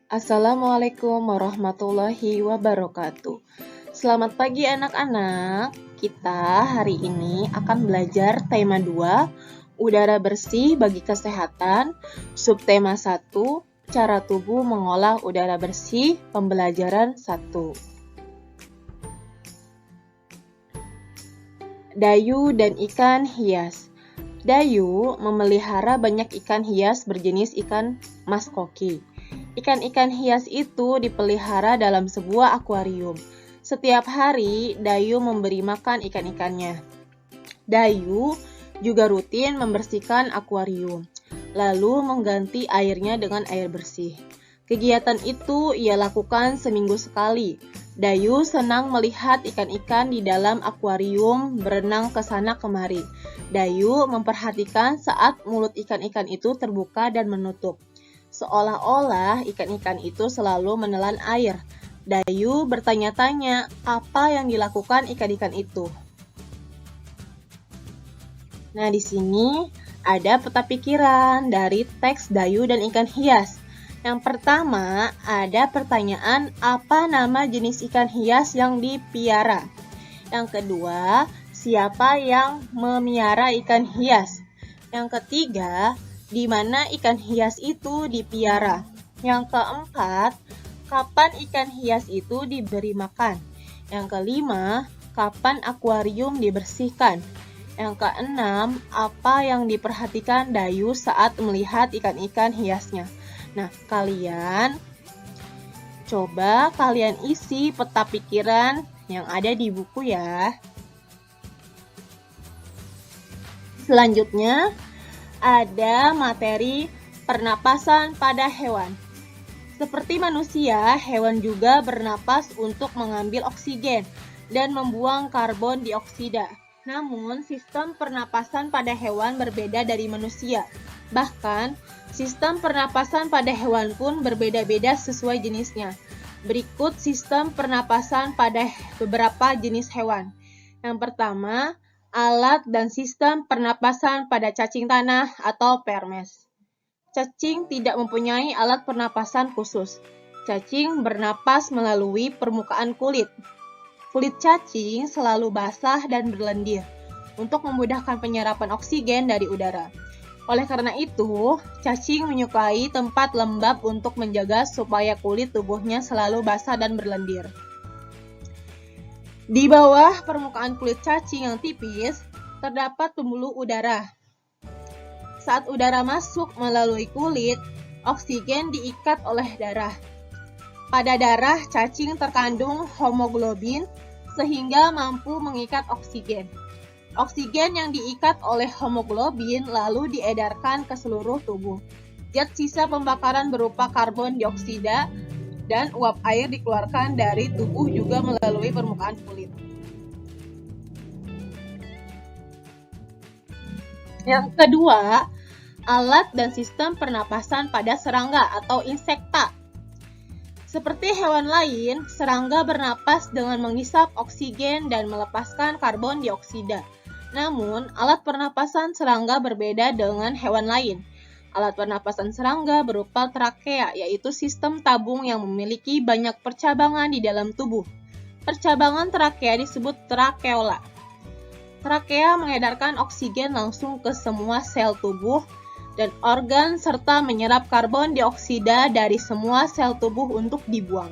Assalamualaikum warahmatullahi wabarakatuh. Selamat pagi anak-anak. Kita hari ini akan belajar tema 2, udara bersih bagi kesehatan, subtema 1, cara tubuh mengolah udara bersih, pembelajaran 1. Dayu dan ikan hias. Dayu memelihara banyak ikan hias berjenis ikan maskoki. Ikan-ikan hias itu dipelihara dalam sebuah akuarium. Setiap hari, Dayu memberi makan ikan-ikannya. Dayu juga rutin membersihkan akuarium, lalu mengganti airnya dengan air bersih. Kegiatan itu ia lakukan seminggu sekali. Dayu senang melihat ikan-ikan di dalam akuarium berenang ke sana kemari. Dayu memperhatikan saat mulut ikan-ikan itu terbuka dan menutup. Seolah-olah ikan-ikan itu selalu menelan air. Dayu bertanya-tanya apa yang dilakukan ikan-ikan itu. Nah, di sini ada peta pikiran dari teks Dayu dan ikan hias. Yang pertama, ada pertanyaan apa nama jenis ikan hias yang dipiara. Yang kedua, siapa yang memiara ikan hias. Yang ketiga, di mana ikan hias itu dipiara. Yang keempat, kapan ikan hias itu diberi makan. Yang kelima, kapan akuarium dibersihkan. Yang keenam, apa yang diperhatikan Dayu saat melihat ikan-ikan hiasnya. Nah, kalian isi peta pikiran yang ada di buku ya. Selanjutnya, ada materi pernapasan pada hewan. Seperti manusia, hewan juga bernapas untuk mengambil oksigen dan membuang karbon dioksida. Namun, sistem pernapasan pada hewan berbeda dari manusia. Bahkan, sistem pernapasan pada hewan pun berbeda-beda sesuai jenisnya. Berikut sistem pernapasan pada beberapa jenis hewan. Yang pertama, alat dan sistem pernapasan pada cacing tanah atau permes. Cacing tidak mempunyai alat pernapasan khusus. Cacing bernapas melalui permukaan kulit. Kulit cacing selalu basah dan berlendir untuk memudahkan penyerapan oksigen dari udara. Oleh karena itu, cacing menyukai tempat lembab untuk menjaga supaya kulit tubuhnya selalu basah dan berlendir. Di bawah permukaan kulit cacing yang tipis, terdapat pembuluh udara. Saat udara masuk melalui kulit, oksigen diikat oleh darah. Pada darah, cacing terkandung hemoglobin sehingga mampu mengikat oksigen. Oksigen yang diikat oleh hemoglobin lalu diedarkan ke seluruh tubuh. Zat sisa pembakaran berupa karbon dioksida dan uap air dikeluarkan dari tubuh juga melalui permukaan kulit. Yang kedua, alat dan sistem pernapasan pada serangga atau insekta. Seperti hewan lain, serangga bernapas dengan menghisap oksigen dan melepaskan karbon dioksida. Namun, alat pernapasan serangga berbeda dengan hewan lain. Alat pernapasan serangga berupa trakea, yaitu sistem tabung yang memiliki banyak percabangan di dalam tubuh. Percabangan trakea disebut trakeola. Trakea mengedarkan oksigen langsung ke semua sel tubuh dan organ serta menyerap karbon dioksida dari semua sel tubuh untuk dibuang.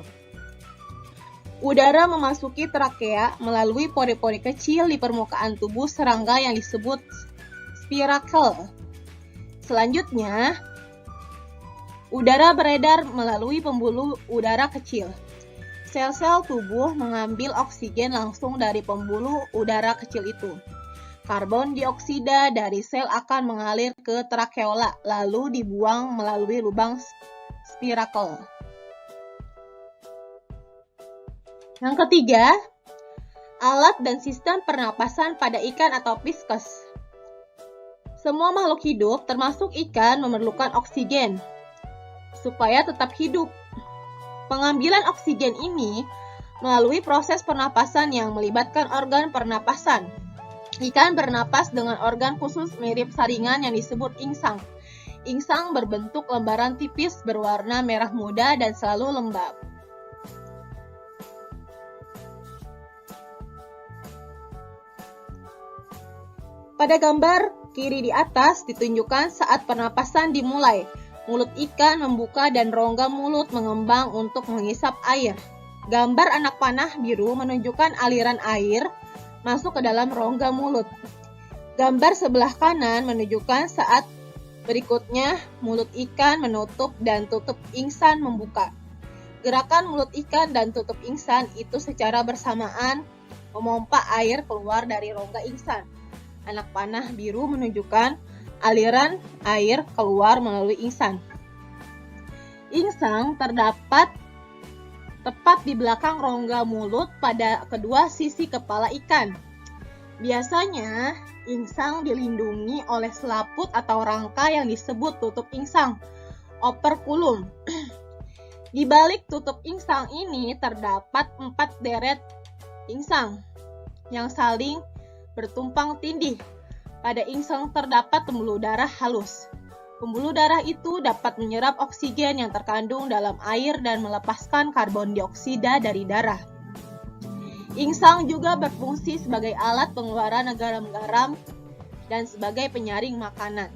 Udara memasuki trakea melalui pori-pori kecil di permukaan tubuh serangga yang disebut spiracle. Selanjutnya, udara beredar melalui pembuluh udara kecil. Sel-sel tubuh mengambil oksigen langsung dari pembuluh udara kecil itu. Karbon dioksida dari sel akan mengalir ke trakeola, lalu dibuang melalui lubang spiracle. Yang ketiga, alat dan sistem pernapasan pada ikan atau pisces. Semua makhluk hidup, termasuk ikan, memerlukan oksigen supaya tetap hidup. Pengambilan oksigen ini melalui proses pernapasan yang melibatkan organ pernapasan. Ikan bernapas dengan organ khusus mirip saringan yang disebut insang. Insang berbentuk lembaran tipis berwarna merah muda dan selalu lembab. Pada gambar kiri di atas ditunjukkan saat pernapasan dimulai. Mulut ikan membuka dan rongga mulut mengembang untuk menghisap air. Gambar anak panah biru menunjukkan aliran air masuk ke dalam rongga mulut. Gambar sebelah kanan menunjukkan saat berikutnya mulut ikan menutup dan tutup ingsan membuka. Gerakan mulut ikan dan tutup ingsan itu secara bersamaan memompa air keluar dari rongga ingsan. Anak panah biru menunjukkan aliran air keluar melalui ingsan. Insang terdapat tepat di belakang rongga mulut pada kedua sisi kepala ikan. Biasanya, insang dilindungi oleh selaput atau rangka yang disebut tutup insang, operculum. Di balik tutup insang ini terdapat 4 deret insang yang saling bertumpang tindih. Pada insang terdapat pembuluh darah halus. Pembuluh darah itu dapat menyerap oksigen yang terkandung dalam air dan melepaskan karbon dioksida dari darah. Insang juga berfungsi sebagai alat pengeluaran garam-garam dan sebagai penyaring makanan.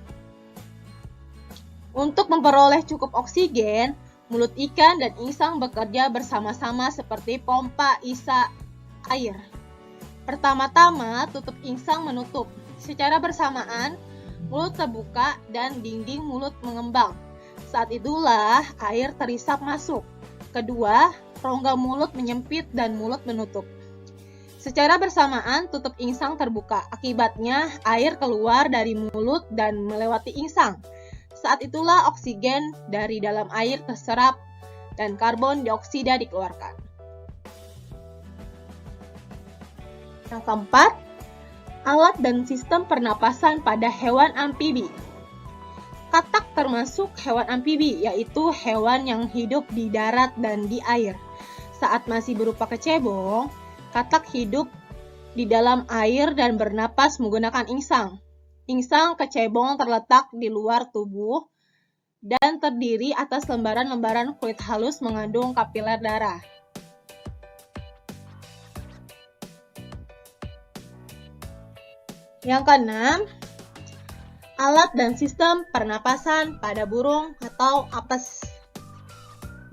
Untuk memperoleh cukup oksigen, mulut ikan dan insang bekerja bersama-sama seperti pompa isa air. Pertama-tama, tutup insang menutup. Secara bersamaan, mulut terbuka dan dinding mulut mengembang. Saat itulah air terisap masuk. Kedua, rongga mulut menyempit dan mulut menutup. Secara bersamaan, tutup insang terbuka. Akibatnya, air keluar dari mulut dan melewati insang. Saat itulah oksigen dari dalam air terserap dan karbon dioksida dikeluarkan. Yang keempat, alat dan sistem pernapasan pada hewan amfibi. Katak termasuk hewan amfibi, yaitu hewan yang hidup di darat dan di air. Saat masih berupa kecebong, katak hidup di dalam air dan bernapas menggunakan insang. Insang kecebong terletak di luar tubuh dan terdiri atas lembaran-lembaran kulit halus mengandung kapiler darah. Yang keenam, alat dan sistem pernapasan pada burung atau apes.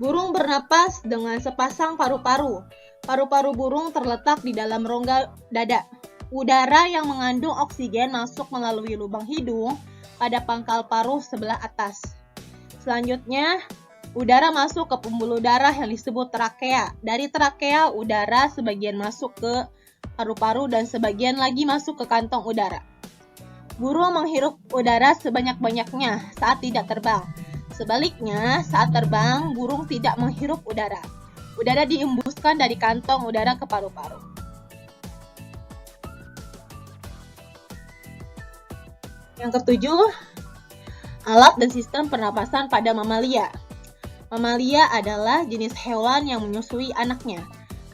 Burung bernapas dengan sepasang paru-paru. Paru-paru burung terletak di dalam rongga dada. Udara yang mengandung oksigen masuk melalui lubang hidung pada pangkal paruh sebelah atas. Selanjutnya, udara masuk ke pembuluh darah yang disebut trakea. Dari trakea, udara sebagian masuk ke paru-paru dan sebagian lagi masuk ke kantong udara. Burung menghirup udara sebanyak-banyaknya saat tidak terbang. Sebaliknya, saat terbang, burung tidak menghirup udara. Udara diembuskan dari kantong udara ke paru-paru. Yang ketujuh, alat dan sistem pernapasan pada mamalia. Mamalia adalah jenis hewan yang menyusui anaknya.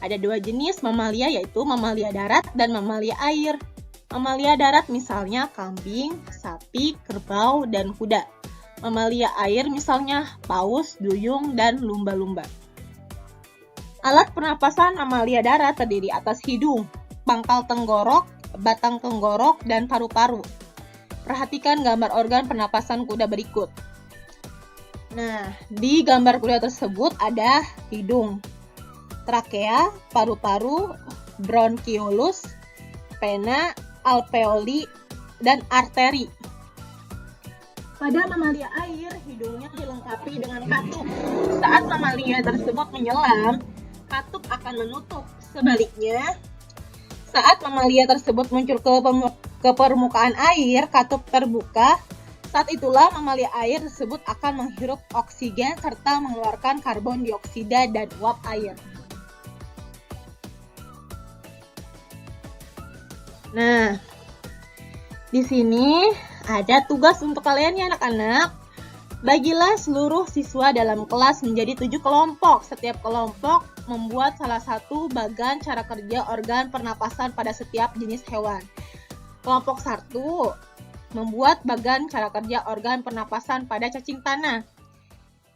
Ada 2 jenis mamalia, yaitu mamalia darat dan mamalia air. Mamalia darat misalnya kambing, sapi, kerbau, dan kuda. Mamalia air misalnya paus, duyung, dan lumba-lumba. Alat pernapasan mamalia darat terdiri atas hidung, pangkal tenggorok, batang tenggorok, dan paru-paru. Perhatikan gambar organ pernapasan kuda berikut. Nah, di gambar kuda tersebut ada hidung, trakea, paru-paru, bronkiolus, pena, alveoli, dan arteri. Pada mamalia air, hidungnya dilengkapi dengan katup. Saat mamalia tersebut menyelam, katup akan menutup. Sebaliknya, saat mamalia tersebut muncul ke permukaan air, katup terbuka. Saat itulah mamalia air tersebut akan menghirup oksigen serta mengeluarkan karbon dioksida dan uap air. Nah, di sini ada tugas untuk kalian ya anak-anak. Bagilah seluruh siswa dalam kelas menjadi 7 kelompok. Setiap kelompok membuat salah satu bagan cara kerja organ pernapasan pada setiap jenis hewan. Kelompok 1 membuat bagan cara kerja organ pernapasan pada cacing tanah.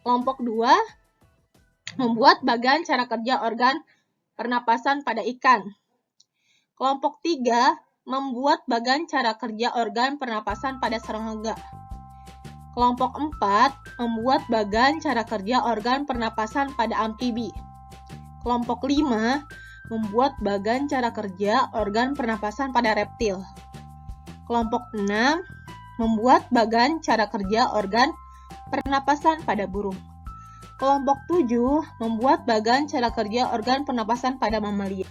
Kelompok 2, membuat bagan cara kerja organ pernapasan pada ikan. Kelompok 3, membuat bagan cara kerja organ pernapasan pada serangga. Kelompok 4, membuat bagan cara kerja organ pernapasan pada amfibi. Kelompok 5, membuat bagan cara kerja organ pernapasan pada reptil. Kelompok 6, membuat bagan cara kerja organ pernapasan pada burung. Kelompok 7, membuat bagan cara kerja organ pernapasan pada mamalia.